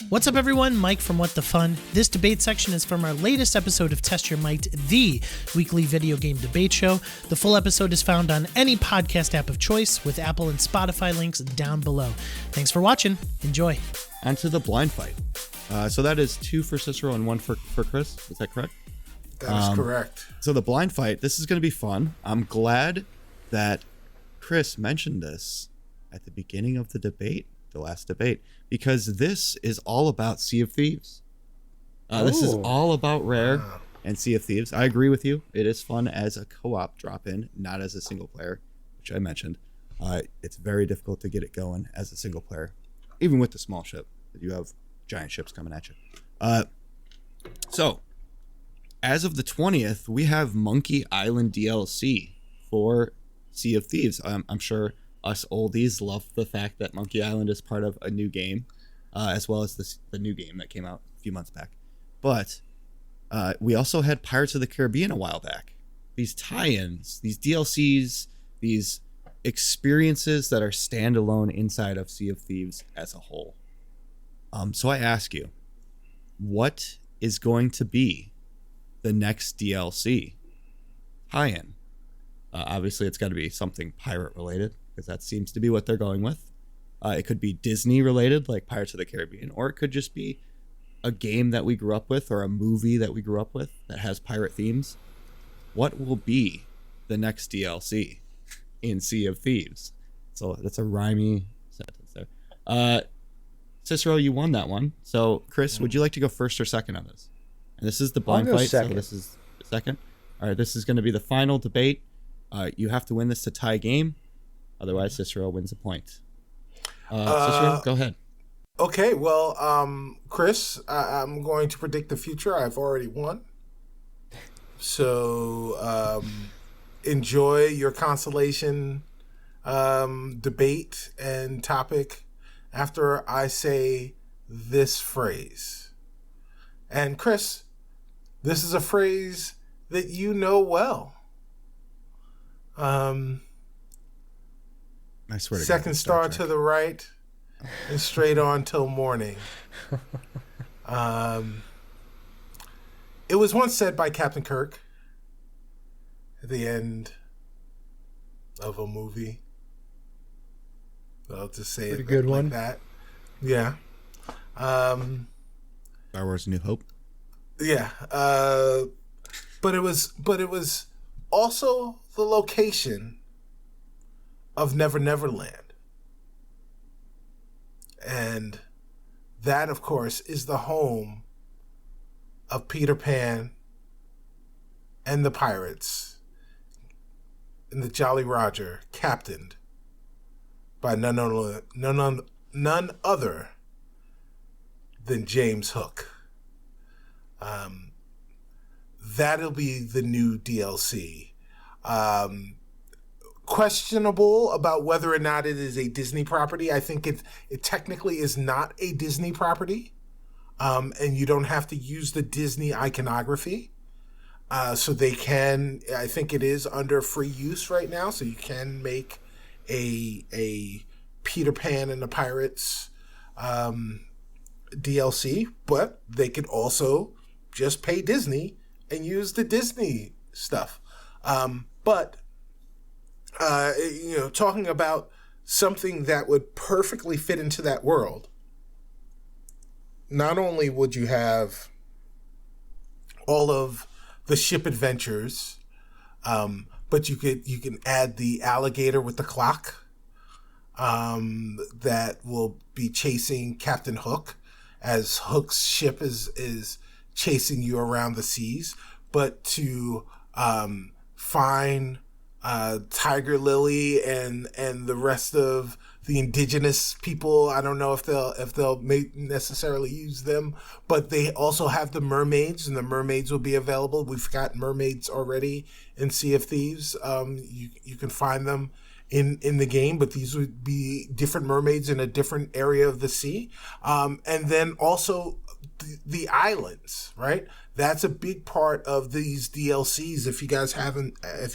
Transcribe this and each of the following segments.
What's up, everyone? Mike from What the Fun. This debate section is from our latest episode of Test Your Might, the weekly video game debate show. The full episode is found on any podcast app of choice, with Apple and Spotify links down below. Thanks for watching. Enjoy. On to the blind fight. So that is 2 for Cicero and 1 for Chris. Is that correct? That is correct. So the blind fight, this is going to be fun. I'm glad that Chris mentioned this at the beginning of the debate, the last debate, because this is all about Sea of Thieves. This is all about Rare and Sea of Thieves. I agree with you. It is fun as a co-op drop-in, not as a single player, which I mentioned. It's very difficult to get it going as a single player, even with the small ship. You have giant ships coming at you. So, as of the 20th, we have Monkey Island DLC for Sea of Thieves. I'm sure us oldies love the fact that Monkey Island is part of a new game, as well as the new game that came out a few months back. But we also had Pirates of the Caribbean a while back. These tie-ins, these DLCs, these experiences that are standalone inside of Sea of Thieves as a whole. So I ask you, what is going to be the next DLC tie-in? Obviously, it's got to be something pirate related, because that seems to be what they're going with. It could be Disney related, like Pirates of the Caribbean, or it could just be a game that we grew up with, or a movie that we grew up with that has pirate themes. What will be the next DLC in Sea of Thieves? So that's a rhymey sentence there. Cicero, you won that one. So Chris, would you like to go first or second on this? And this is the blind fight. Second. So this is the second. All right, this is going to be the final debate. You have to win this to tie game. Otherwise, Cicero wins a point. Cicero, go ahead. Okay, well, Chris, I'm going to predict the future. I've already won. So enjoy your consolation debate and topic after I say this phrase. And Chris, this is a phrase that you know well. I swear to second God, star to the right and straight on till morning. It was once said by Captain Kirk at the end of a movie. I'll just say pretty it good like one. that. Yeah. Star Wars: New Hope. Yeah. But it was also the location of Never Never Land. And that, of course, is the home of Peter Pan and the pirates and the Jolly Roger, captained by none other than James Hook. That'll be the new DLC. Questionable about whether or not it is a Disney property. I think it technically is not a Disney property, and you don't have to use the Disney iconography. So they can, I think it is under free use right now, so you can make a Peter Pan and the Pirates DLC, but they could also just pay Disney and use the Disney stuff. But talking about something that would perfectly fit into that world, not only would you have all of the ship adventures, but you can add the alligator with the clock that will be chasing Captain Hook as Hook's ship is chasing you around the seas, but to find Tiger Lily and the rest of the indigenous people. I don't know if they'll necessarily use them, but they also have the mermaids, and the mermaids will be available. We've got mermaids already in Sea of Thieves. You can find them in the game, but these would be different mermaids in a different area of the sea. And then also the islands, right? That's a big part of these DLCs. If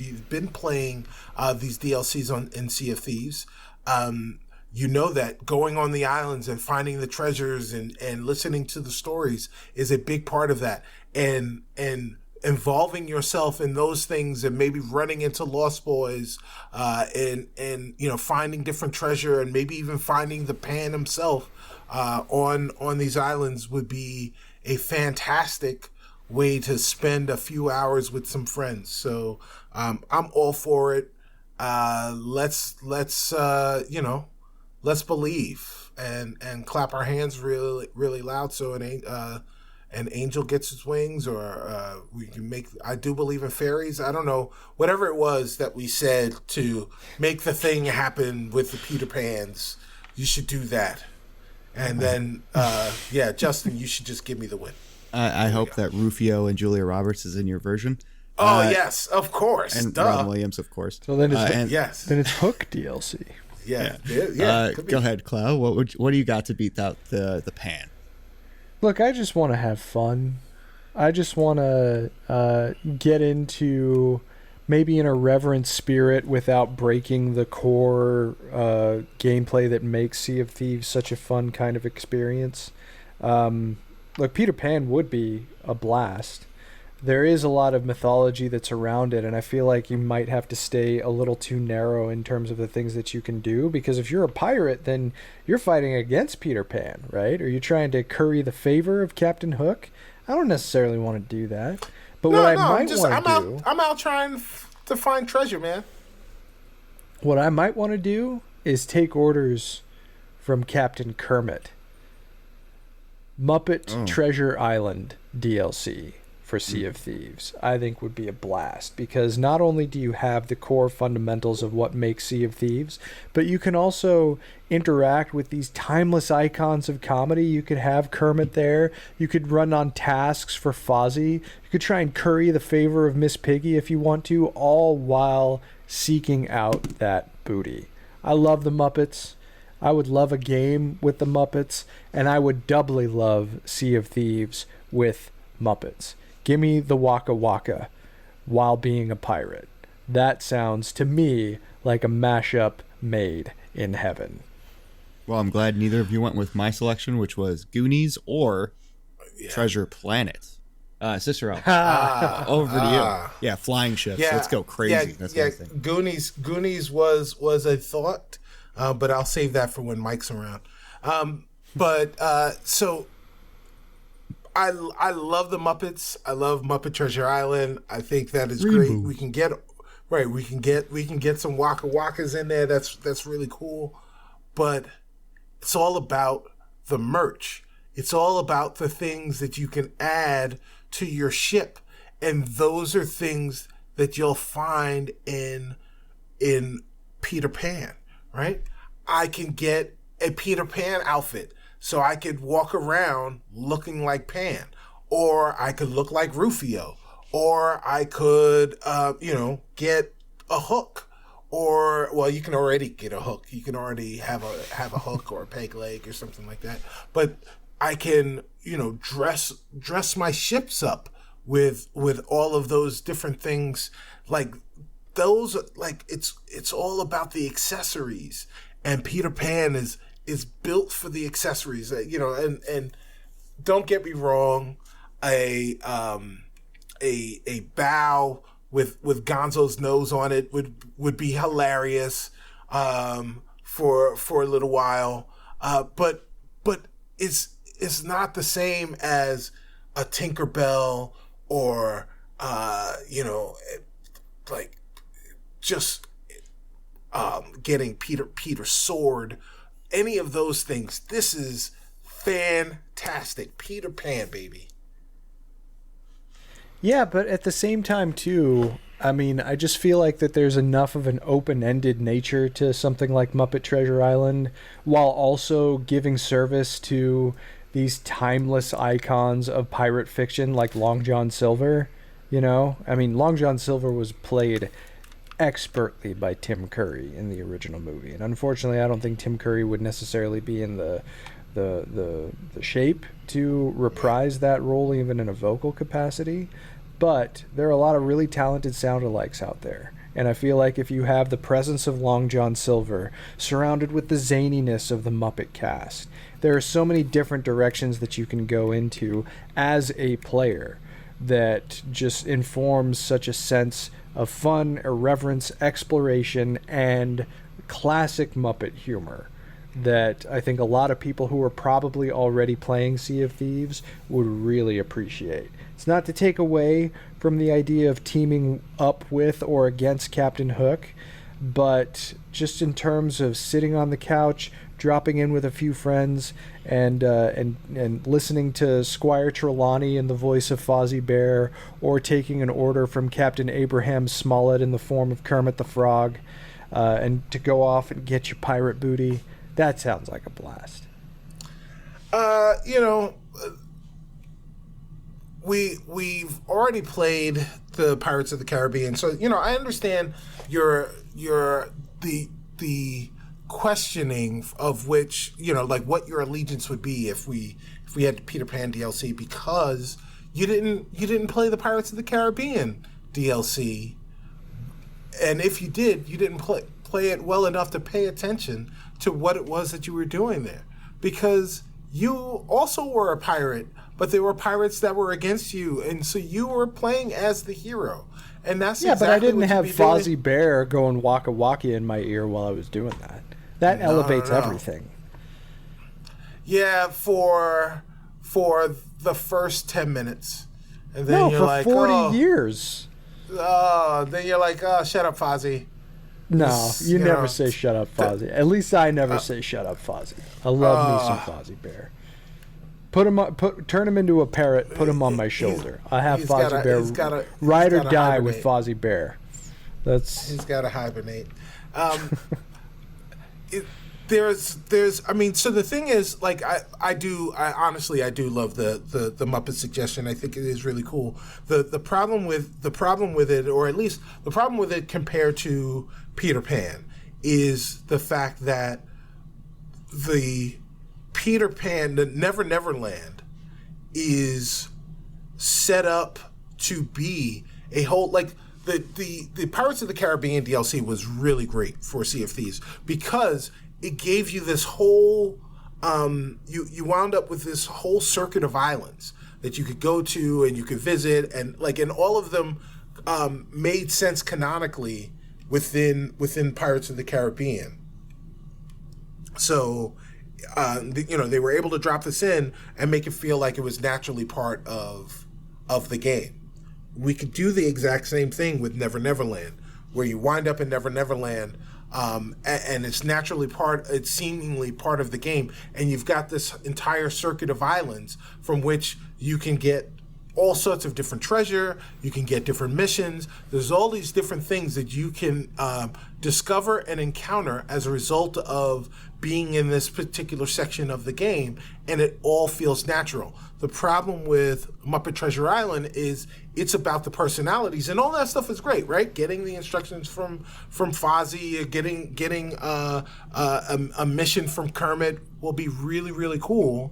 you've been playing these DLCs in Sea of Thieves, you know that going on the islands and finding the treasures and listening to the stories is a big part of that. And involving yourself in those things and maybe running into lost boys, and finding different treasure and maybe even finding the Pan himself, on these islands would be a fantastic way to spend a few hours with some friends. So, I'm all for it. Let's believe and clap our hands really, really loud so an angel gets its wings, or we can make. I do believe in fairies. I don't know, whatever it was that we said to make the thing happen with the Peter Pans. You should do that, and then Justin, you should just give me the win. I hope that Rufio and Julia Roberts is in your version. Oh yes, of course, and duh. Robin Williams, of course. So then it's then it's Hook DLC. Yeah. Go ahead, Clau. What do you got to beat out the Pan? Look, I just want to have fun. I just want to get into maybe an irreverent spirit without breaking the core gameplay that makes Sea of Thieves such a fun kind of experience. Look, Peter Pan would be a blast. There is a lot of mythology that's around it, and I feel like you might have to stay a little too narrow in terms of the things that you can do, because if you're a pirate, then you're fighting against Peter Pan, right? Are you trying to curry the favor of Captain Hook? I don't necessarily want to do that. But I'm out trying to find treasure, man. What I might want to do is take orders from Captain Kermit. Muppet Treasure Island DLC for Sea of Thieves, I think would be a blast, because not only do you have the core fundamentals of what makes Sea of Thieves, but you can also interact with these timeless icons of comedy. You could have Kermit there. You could run on tasks for Fozzie. You could try and curry the favor of Miss Piggy if you want to, all while seeking out that booty. I love the Muppets. I would love a game with the Muppets, and I would doubly love Sea of Thieves with Muppets. Give me the Waka Waka while being a pirate. That sounds to me like a mashup made in heaven. Well, I'm glad neither of you went with my selection, which was Goonies or Treasure Planet. Cicero, over to you. Yeah, flying ships. Yeah, let's go crazy. That's my thing. Goonies was a thought, but I'll save that for when Mike's around. So I love the Muppets. I love Muppet Treasure Island. I think that is great. We can get some Waka Wakas in there. That's really cool. But it's all about the merch. It's all about the things that you can add to your ship, and those are things that you'll find in Peter Pan, right? I can get a Peter Pan outfit, so I could walk around looking like Pan, or I could look like Rufio, or I could, get a hook, or, well, you can already get a hook. You can already have a hook or a peg leg or something like that. But I can, dress my ships up with all of those different things. Like those, like it's all about the accessories, and Peter Pan is built for the accessories. And don't get me wrong, a bow with Gonzo's nose on it would be hilarious for a little while, but it's not the same as a Tinkerbell or getting Peter's sword, any of those things. This is fantastic. Peter Pan, baby. Yeah, but at the same time, too, I mean, I just feel like that there's enough of an open-ended nature to something like Muppet Treasure Island, while also giving service to these timeless icons of pirate fiction like Long John Silver. I mean, Long John Silver was played expertly by Tim Curry in the original movie, and unfortunately, I don't think Tim Curry would necessarily be in the shape to reprise that role even in a vocal capacity. But there are a lot of really talented sound-alikes out there, And I feel like if you have the presence of Long John Silver surrounded with the zaniness of the Muppet cast, there are so many different directions that you can go into as a player that just informs such a sense of fun, irreverence, exploration, and classic Muppet humor that I think a lot of people who are probably already playing Sea of Thieves would really appreciate. It's not to take away from the idea of teaming up with or against Captain Hook, but just in terms of sitting on the couch, dropping in with a few friends, and listening to Squire Trelawney in the voice of Fozzie Bear, or taking an order from Captain Abraham Smollett in the form of Kermit the Frog, and to go off and get your pirate booty. That sounds like a blast. We've already played the Pirates of the Caribbean, so I understand the questioning of which like what your allegiance would be if we had Peter Pan DLC, because you didn't play the Pirates of the Caribbean DLC, and if you did, you didn't play it well enough to pay attention to what it was that you were doing there, because you also were a pirate, but there were pirates that were against you, and so you were playing as the hero. And that's but I didn't have Fozzie Bear going Waka Waka in my ear while I was doing that. That elevates everything. Yeah, for the first 10 minutes. And then you're for like, 40 years. Then you're like, shut up, Fozzie. No, you never say shut up, Fozzie. At least I never say shut up, Fozzie. I love me some Fozzie Bear. Turn him into a parrot. Put him on my shoulder. I have Fozzie Bear. Ride or die with Fozzie Bear. He's got to hibernate. So the thing is, like, I honestly do love the Muppet suggestion. I think it is really cool. The problem with it, or at least the problem with it compared to Peter Pan, is the fact that the Peter Pan, the Never Never Land, is set up to be a whole, like, the Pirates of the Caribbean DLC was really great for Sea of Thieves, because it gave you this whole you wound up with this whole circuit of islands that you could go to and you could visit, and all of them made sense canonically within Pirates of the Caribbean. So they were able to drop this in and make it feel like it was naturally part of the game. We could do the exact same thing with Never Never Land, where you wind up in Never Never Land, and it's seemingly part of the game, and you've got this entire circuit of islands from which you can get all sorts of different treasure, you can get different missions. There's all these different things that you can discover and encounter as a result of being in this particular section of the game, and it all feels natural. The problem with Muppet Treasure Island is it's about the personalities, and all that stuff is great, right? Getting the instructions from Fozzie, getting a mission from Kermit will be really, really cool,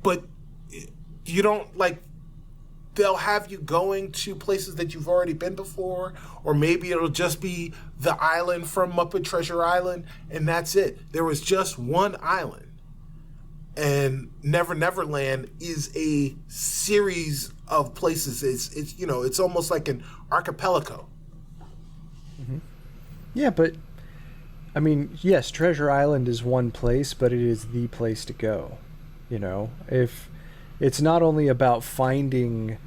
but you don't, they'll have you going to places that you've already been before, or maybe it'll just be the island from Muppet Treasure Island, and that's it. There was just one island. And Never Never Land is a series of places. It's almost like an archipelago. Mm-hmm. Yeah, but I mean, yes, Treasure Island is one place, but it is the place to go. If it's not only about finding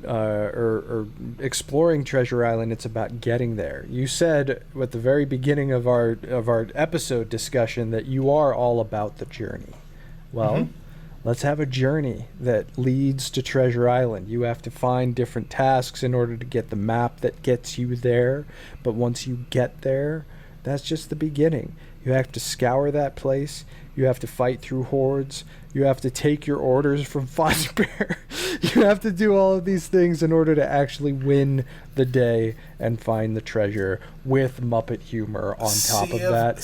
or exploring Treasure Island, it's about getting there. You said at the very beginning of our episode discussion that you are all about the journey. Well, let's have a journey that leads to Treasure Island. You have to find different tasks in order to get the map that gets you there. But once you get there, that's just the beginning. You have to scour that place. You have to fight through hordes. You have to take your orders from Fozzie Bear. You have to do all of these things in order to actually win the day and find the treasure with Muppet humor on top of that.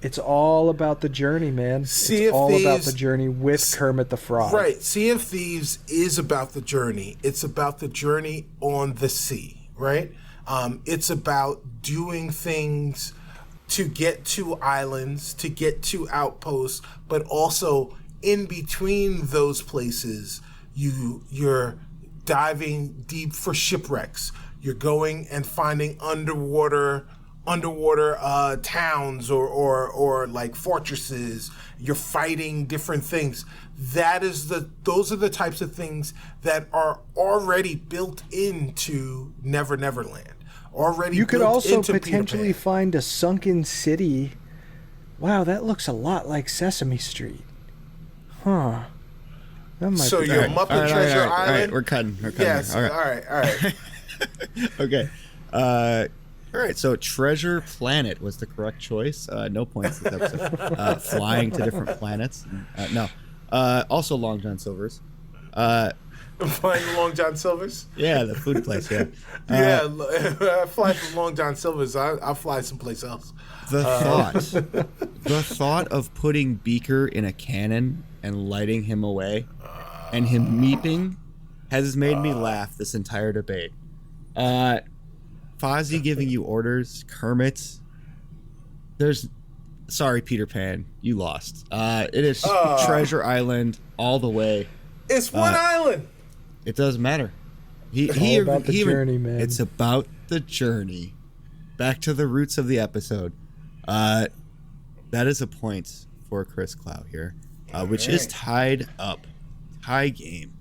It's all about the journey, man. It's all about the journey with Kermit the Frog. Right. Sea of Thieves is about the journey. It's about the journey on the sea, right? It's about doing things to get to islands, to get to outposts, but also in between those places, you're diving deep for shipwrecks. You're going and finding underwater towns or like fortresses. You're fighting different things. Those are the types of things that are already built into Never Never Land. You could also potentially find a sunken city. Wow, that looks a lot like Sesame Street. Huh. So your Muppet Treasure Island. All right, we're cutting. Yes. All right. Okay. All right. So Treasure Planet was the correct choice. No points this episode. Flying to different planets. No. Also Long John Silver's. Flying to Long John Silver's? Yeah, the food place. Yeah. I fly from Long John Silver's. I'll fly someplace else. The thought of putting Beaker in a cannon and lighting him away, and him meeping, has made me laugh this entire debate. Fozzie giving you orders, Kermit. Sorry, Peter Pan, you lost. It is Treasure Island all the way. It's one island. It doesn't matter. About the journey, man. It's about the journey. Back to the roots of the episode. That is a point for Chris Clow here, which is tied up. Tie game.